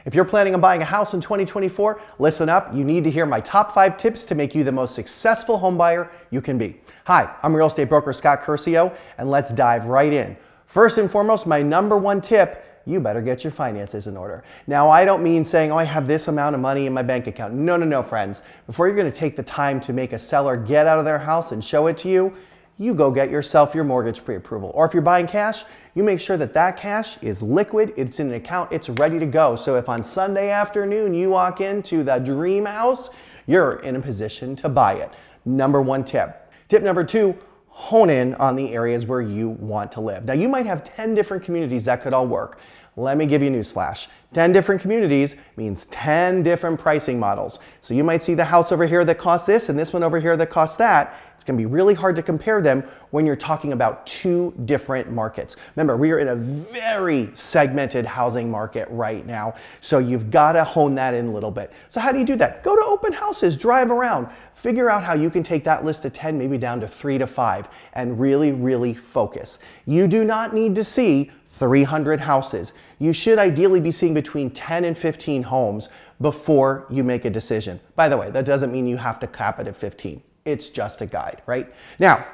If you're planning on buying a house in 2024, listen up. You need to hear my top 5 tips to make you the most successful home buyer you can be. Hi, I'm real estate broker Scott Curcio, and let's dive right in. First and foremost, my number 1 tip: you better get your finances in order. Now, I don't mean saying, oh, I have this amount of money in my bank account. No, friends. Before you're gonna take the time to make a seller get out of their house and show it to you, you go get yourself your mortgage pre-approval. Or if you're buying cash, you make sure that that cash is liquid, it's in an account, it's ready to go. So if on Sunday afternoon you walk into the dream house, you're in a position to buy it. Number 1 tip. Tip number 2, hone in on the areas where you want to live. Now, you might have 10 different communities that could all work. Let me give you a newsflash. 10 different communities means 10 different pricing models. So you might see the house over here that costs this and this one over here that costs that. It's going to be really hard to compare them when you're talking about 2 different markets. Remember, we are in a very segmented housing market right now, so you've got to hone that in a little bit. So how do you do that? Go to open houses, drive around, figure out how you can take that list of 10 maybe down to 3 to 5 and really focus. You do not need to see 300 houses. You should ideally be seeing between 10 and 15 homes before you make a decision. By the way, that doesn't mean you have to cap it at 15. It's just a guide, right? Now,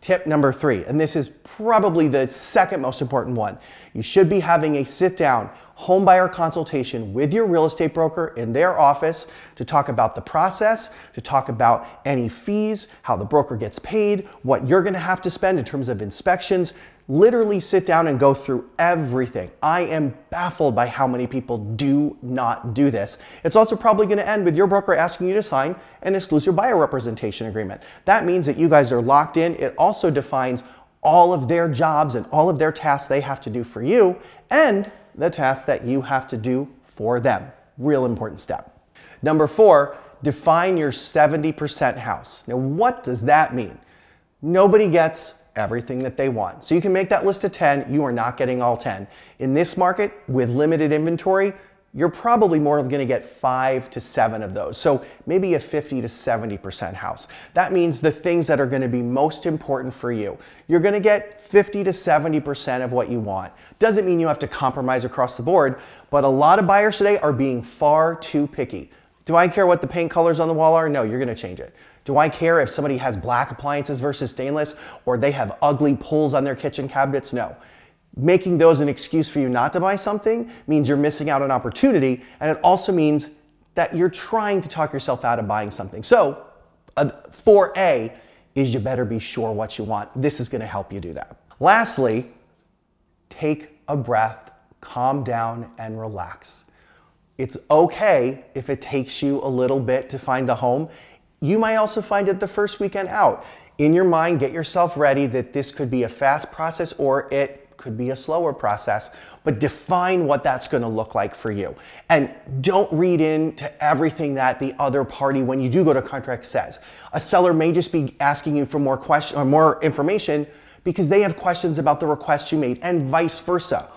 tip number 3, and this is probably the second most important one. You should be having a sit-down home buyer consultation with your real estate broker in their office to talk about the process, to talk about any fees, how the broker gets paid, what you're gonna have to spend in terms of inspections. Literally sit down and go through everything. I am baffled by how many people do not do this. It's also probably going to end with your broker asking you to sign an exclusive buyer representation agreement. That means that you guys are locked in. It also defines all of their jobs and all of their tasks they have to do for you and the tasks that you have to do for them. Real important step. Number 4, define your 70% house. Now, what does that mean? Nobody gets everything that they want. So you can make that list of 10, you are not getting all 10. In this market with limited inventory, you're probably more going to get 5 to 7 of those. So maybe a 50 to 70% house. That means the things that are going to be most important for you. You're going to get 50 to 70% of what you want. Doesn't mean you have to compromise across the board, but a lot of buyers today are being far too picky. Do I care what the paint colors on the wall are? No, you're going to change it. Do I care if somebody has black appliances versus stainless, or they have ugly pulls on their kitchen cabinets? No. Making those an excuse for you not to buy something means you're missing out on opportunity, and it also means that you're trying to talk yourself out of buying something. So 4A is you better be sure what you want. This is going to help you do that. Lastly, take a breath, calm down, and relax. It's okay if it takes you a little bit to find a home. You might also find it the first weekend out. In your mind, get yourself ready that this could be a fast process or it could be a slower process, but define what that's going to look like for you. And don't read into everything that the other party, when you do go to contract, says. A seller may just be asking you for more information because they have questions about the request you made, and vice versa.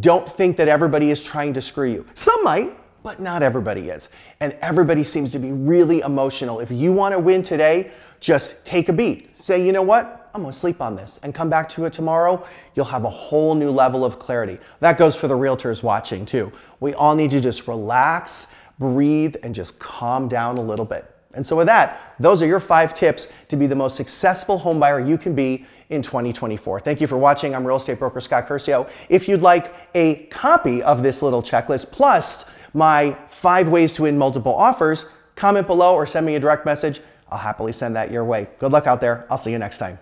Don't think that everybody is trying to screw you. Some might, but not everybody is. And everybody seems to be really emotional. If you want to win today, just take a beat. Say, you know what? I'm going to sleep on this and come back to it tomorrow. You'll have a whole new level of clarity. That goes for the realtors watching too. We all need to just relax, breathe, and just calm down a little bit. And so with that, those are your 5 tips to be the most successful home buyer you can be in 2024. Thank you for watching. I'm real estate broker Scott Curcio. If you'd like a copy of this little checklist plus my 5 ways to win multiple offers, comment below or send me a direct message. I'll happily send that your way. Good luck out there. I'll see you next time.